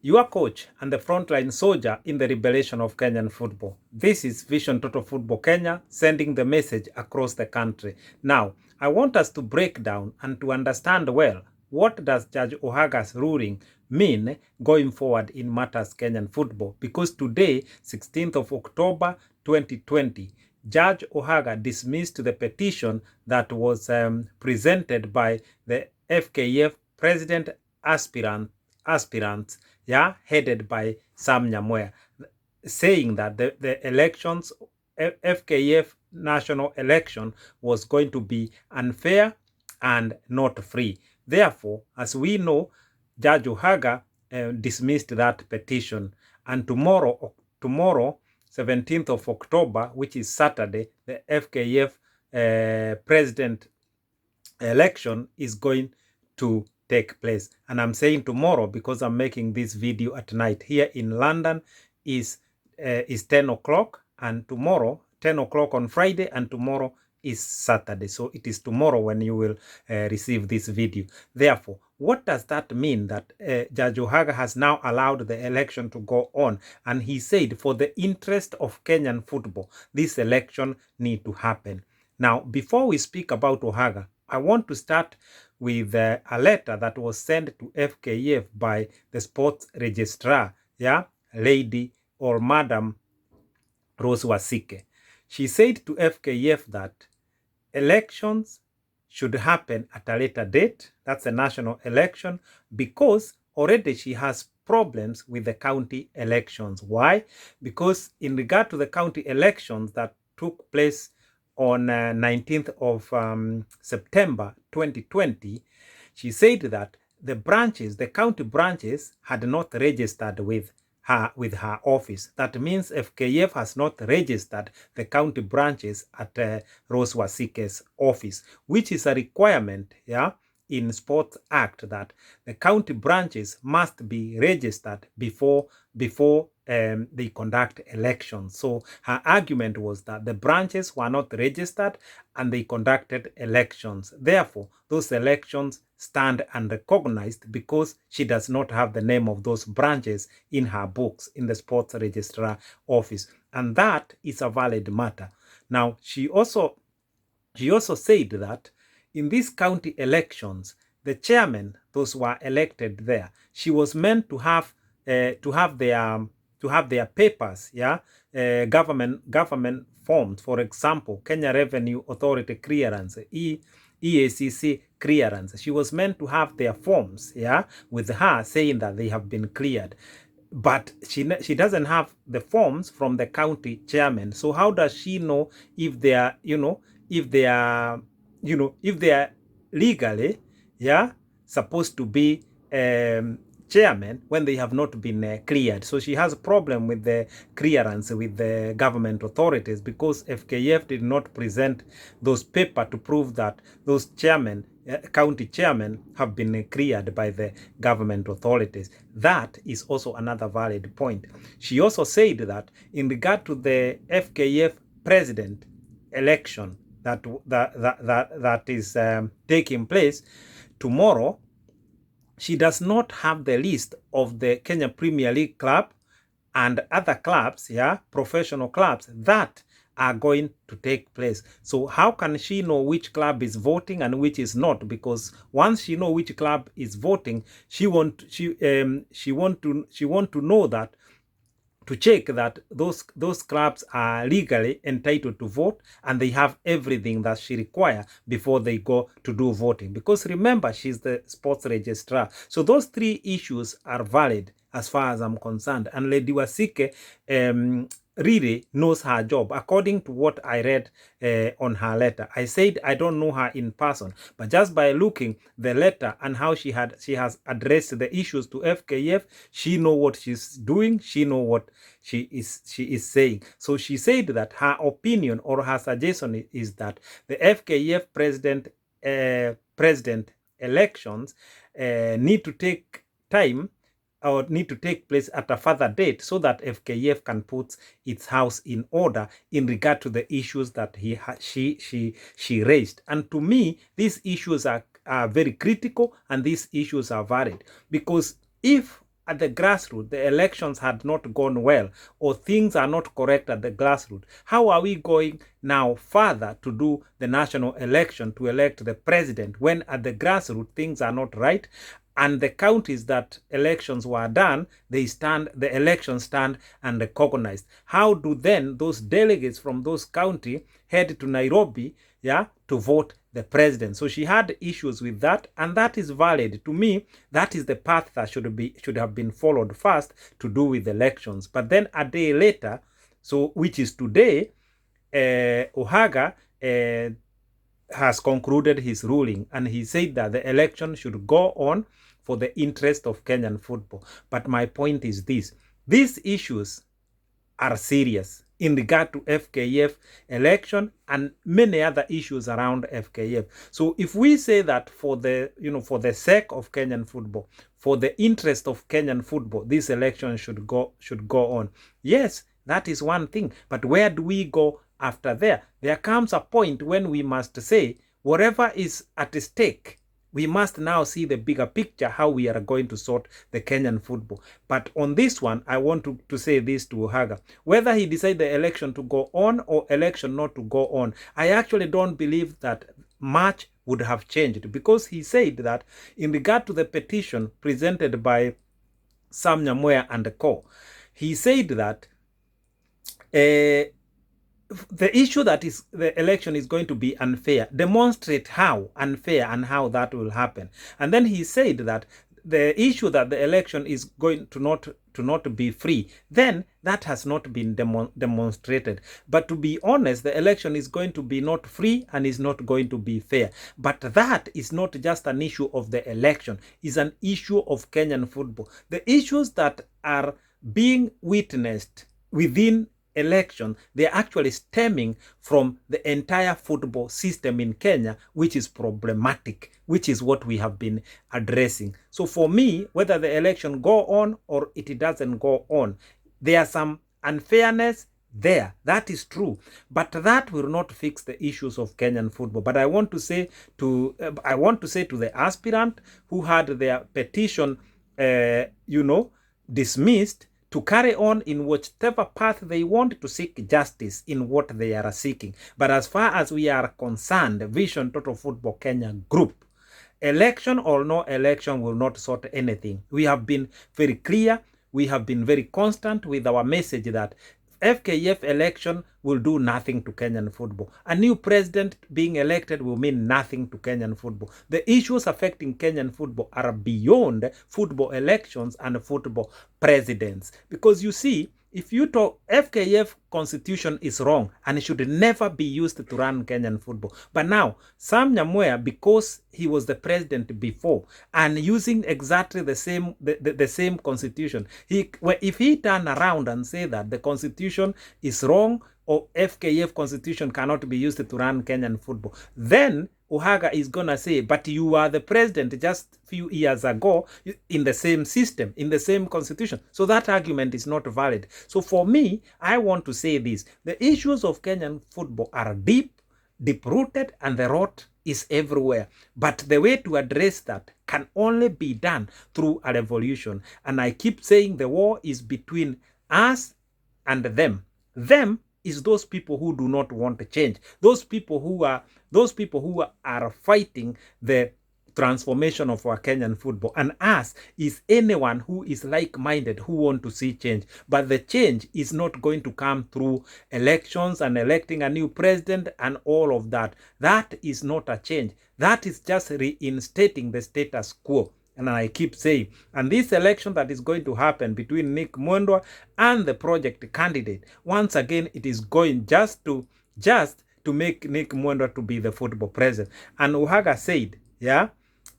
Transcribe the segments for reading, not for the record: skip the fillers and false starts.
your coach and the frontline soldier in the liberation of Kenyan football. This is Vision Total Football Kenya, sending the message across the country. Now, I want us to break down and to understand well, what does Judge Ohaga's ruling mean going forward in matters Kenyan football? Because today, 16th of October 2020, Judge Ohaga dismissed the petition that was presented by the FKF president aspirants, headed by Sam Nyamweya, saying that the elections, FKF national election, was going to be unfair and not free. Therefore, as we know, Judge Ohaga dismissed that petition, and tomorrow, 17th of October, which is Saturday, the FKF president election is going to take place. And I'm saying tomorrow because I'm making this video at night. Here in London is 10 o'clock, and tomorrow 10 o'clock on Friday, and tomorrow is Saturday. So it is tomorrow when you will receive this video. Therefore, what does that mean? That Judge Ohaga has now allowed the election to go on, and he said for the interest of Kenyan football, this election need to happen. Now, before we speak about Ohaga, I want to start with a letter that was sent to FKF by the sports registrar, Lady or Madam Rose Wasike. She said to FKF that elections should happen at a later date, that's a national election, because already she has problems with the county elections. Why? Because in regard to the county elections that took place on 19th of September 2020, she said that the county branches had not registered with her office. That means FKF has not registered the county branches at Rose Wasike's office, which is a requirement, in Sports Act, that the county branches must be registered before they conduct elections. So her argument was that the branches were not registered and they conducted elections. Therefore, those elections stand unrecognized because she does not have the name of those branches in her books in the sports registrar office. And that is a valid matter. Now, she also said that in these county elections, the chairmen, those who were elected there, she was meant to have their papers, government forms, for example, Kenya Revenue Authority clearance, EACC clearance. She was meant to have their forms, with her saying that they have been cleared. But she doesn't have the forms from the county chairman. So how does she know if they are, if they are legally, supposed to be chairman when they have not been cleared? So she has a problem with the clearance with the government authorities because FKF did not present those papers to prove that those chairmen, county chairmen, have been cleared by the government authorities. That is also another valid point. She also said that in regard to the FKF president election that is taking place tomorrow, she does not have the list of the Kenya Premier League club and other clubs, professional clubs that are going to take place. So how can she know which club is voting and which is not? Because once she know which club is voting, she want to know that, to check that those clubs are legally entitled to vote and they have everything that she requires before they go to do voting. Because remember, she's the sports registrar. So those three issues are valid as far as I'm concerned. And Lady Wasike really knows her job, according to what I read on her letter. I said I don't know her in person, but just by looking the letter and how she has addressed the issues to FKF, she know what she's doing. She know what she is saying. So she said that her opinion or her suggestion is that the FKF president elections need to take time, or need to take place at a further date, so that FKF can put its house in order in regard to the issues that she raised. And to me, these issues are very critical and these issues are valid, because if at the grassroots the elections had not gone well, or things are not correct at the grassroots, how are we going now further to do the national election to elect the president when at the grassroots things are not right? And the counties that elections were done, the elections stand unrecognized. How do then those delegates from those counties head to Nairobi, to vote the president? So she had issues with that, and that is valid. To me, that is the path that should have been followed first to do with elections. But then a day later, so which is today, Ohaga has concluded his ruling, and he said that the election should go on for the interest of Kenyan football. But my point is this: these issues are serious in regard to FKF election and many other issues around FKF. So if we say that for the sake of Kenyan football, for the interest of Kenyan football, this election should go on, yes, that is one thing. But where do we go after there? There comes a point when we must say, whatever is at stake, we must now see the bigger picture, how we are going to sort the Kenyan football. But on this one, I want to say this to Ohaga. Whether he decides the election to go on or election not to go on, I actually don't believe that much would have changed, because he said that in regard to the petition presented by Sam Nyamweya and co, he said that the issue that is the election is going to be unfair, demonstrate how unfair and how that will happen. And then he said that the issue that the election is going to not be free, then that has not been demonstrated. But to be honest, the election is going to be not free and is not going to be fair. But that is not just an issue of the election, it's an issue of Kenyan football. The issues that are being witnessed within election, they're actually stemming from the entire football system in Kenya, which is problematic, which is what we have been addressing. So for me, whether the election go on or it doesn't go on, there are some unfairness there. That is true, but that will not fix the issues of Kenyan football. But I want to say to the aspirant who had their petition dismissed, to carry on in whichever path they want to seek justice in what they are seeking. But as far as we are concerned, Vision Total Football Kenya Group, election or no election will not sort anything. We have been very clear, we have been very constant with our message that FKF election will do nothing to Kenyan football. A new president being elected will mean nothing to Kenyan football. The issues affecting Kenyan football are beyond football elections and football presidents. Because you see, if you talk, FKF constitution is wrong and it should never be used to run Kenyan football. But now, Sam Nyamweya, because he was the president before and using exactly the same constitution, if he turn around and say that the constitution is wrong or FKF constitution cannot be used to run Kenyan football, then Ohaga is going to say, but you are the president just few years ago in the same system, in the same constitution. So that argument is not valid. So for me, I want to say this. The issues of Kenyan football are deep-rooted, and the rot is everywhere. But the way to address that can only be done through a revolution. And I keep saying the war is between us and them. Them is those people who do not want to change. Those people who are fighting the transformation of our Kenyan football. And us is anyone who is like-minded, who want to see change. But the change is not going to come through elections and electing a new president and all of that. That is not a change. That is just reinstating the status quo. And I keep saying, and this election that is going to happen between Nick Mwendwa and the project candidate, once again, it is going just to make Nick Mwendwa to be the football president. And Ohaga said,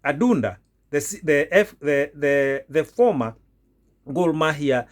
Adunda, the former Gor Mahia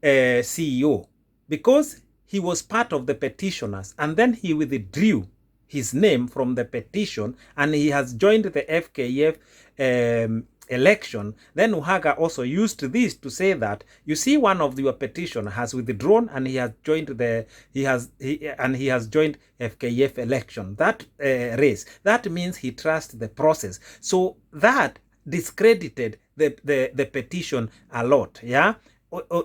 CEO, because he was part of the petitioners, and then he withdrew his name from the petition, and he has joined the FKF election. Then Ohaga also used this to say that, you see, one of your petition has withdrawn and he has joined joined FKF election, that race. That means he trusts the process. So that discredited the petition a lot, yeah?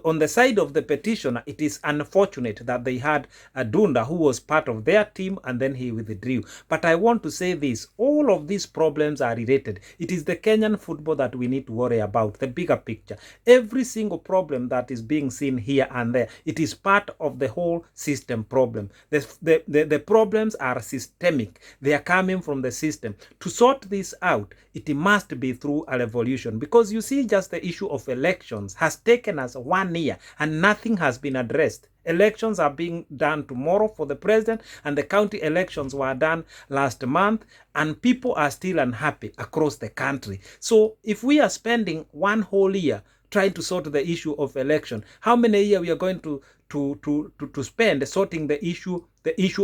On the side of the petitioner, it is unfortunate that they had a Dunda who was part of their team and then he withdrew. But I want to say this, all of these problems are related. It is the Kenyan football that we need to worry about, the bigger picture. Every single problem that is being seen here and there, it is part of the whole system problem. The problems are systemic. They are coming from the system. To sort this out, it must be through a revolution, because you see, just the issue of elections has taken us 1 year and nothing has been addressed. Elections are being done tomorrow for the president, and the county elections were done last month, and people are still unhappy across the country. So if we are spending 1 whole year trying to sort the issue of election, how many years we are going to spend sorting the issue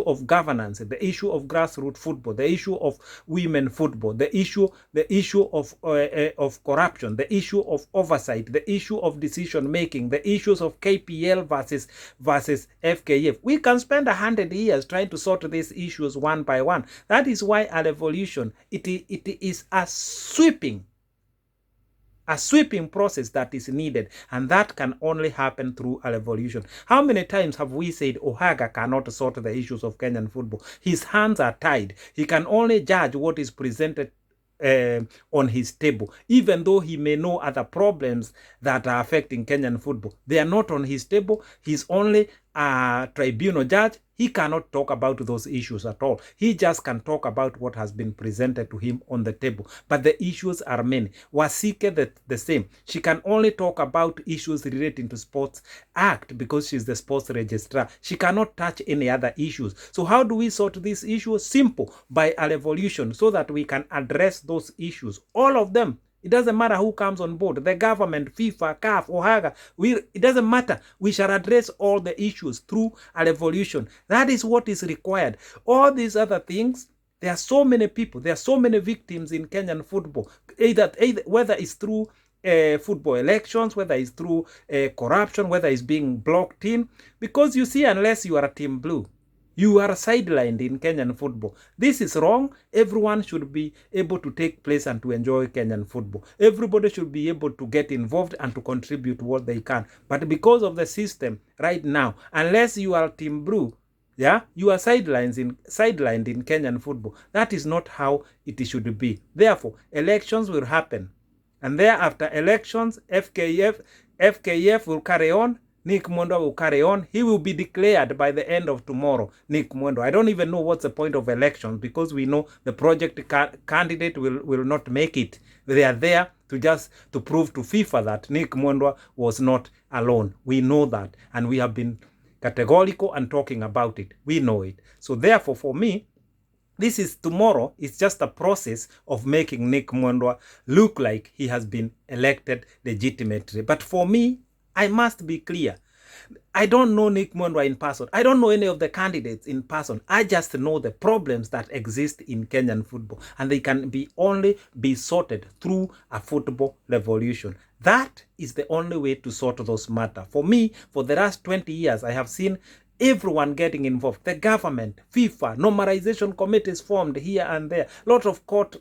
of governance, the issue of grassroots football, the issue of women football, the issue of corruption, the issue of oversight, the issue of decision making, the issues of KPL versus FKF. We can spend 100 years trying to sort these issues one by one. That is why a revolution, it is a sweeping process that is needed, and that can only happen through a revolution. How many times have we said Ohaga cannot sort the issues of Kenyan football? His hands are tied. He can only judge what is presented on his table, even though he may know other problems that are affecting Kenyan football. They are not on his table. He's only a tribunal judge. He cannot talk about those issues at all. He just can talk about what has been presented to him on the table. But the issues are many. Wasike, the same. She can only talk about issues relating to Sports Act because she's the sports registrar. She cannot touch any other issues. So how do we sort these issues? Simple, by a revolution, so that we can address those issues. All of them. It doesn't matter who comes on board, the government, FIFA, CAF, Ohaga, it doesn't matter. We shall address all the issues through a revolution. That is what is required. All these other things, there are so many people, there are so many victims in Kenyan football, either whether it's through football elections, whether it's through corruption, whether it's being blocked in, because you see, unless you are a team blue, you are sidelined in Kenyan football. This is wrong. Everyone should be able to take place and to enjoy Kenyan football. Everybody should be able to get involved and to contribute what they can. But because of the system right now, unless you are team blue, yeah, you are sidelined in Kenyan football. That is not how it should be. Therefore, elections will happen. And thereafter elections, FKF will carry on. Nick Mwendwa will carry on. He will be declared by the end of tomorrow, Nick Mwendwa. I don't even know what's the point of elections, because we know the project candidate will not make it. They are there to prove to FIFA that Nick Mwendwa was not alone. We know that, and we have been categorical and talking about it. We know it. So therefore, for me, this is tomorrow. It's just a process of making Nick Mwendwa look like he has been elected legitimately. But for me, I must be clear. I don't know Nick Mwendwa in person. I don't know any of the candidates in person. I just know the problems that exist in Kenyan football, and they can only be sorted through a football revolution. That is the only way to sort those matters. For me, for the last 20 years, I have seen everyone getting involved. The government, FIFA, normalization committees formed here and there. Lots of court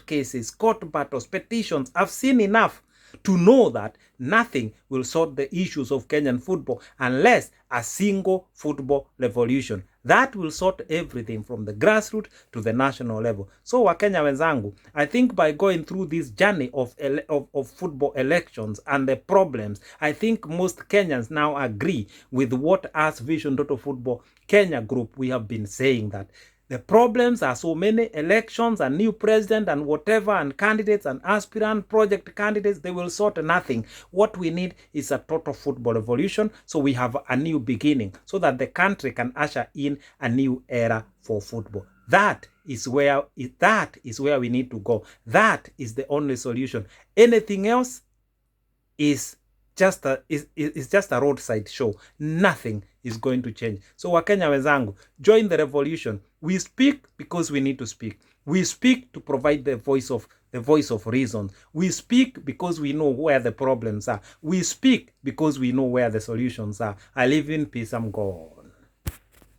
cases, court battles, petitions. I've seen enough to know that nothing will sort the issues of Kenyan football unless a single football revolution. That will sort everything from the grassroots to the national level. So Wakenya wenzangu, I think by going through this journey of football elections and the problems, I think most Kenyans now agree with what us Vision Total Football Kenya group, we have been saying, that the problems are so many. Elections and new president and whatever, and candidates and aspirant project candidates, they will sort nothing. What we need is a total football revolution, so we have a new beginning, so that the country can usher in a new era for football. That is where we need to go. That is the only solution. Anything else is just a roadside show. Nothing is going to change. So Wakenya wenzangu, join the revolution. We speak because we need to speak. We speak to provide the voice of reason. We speak because we know where the problems are. We speak because we know where the solutions are. I live in peace. I'm God.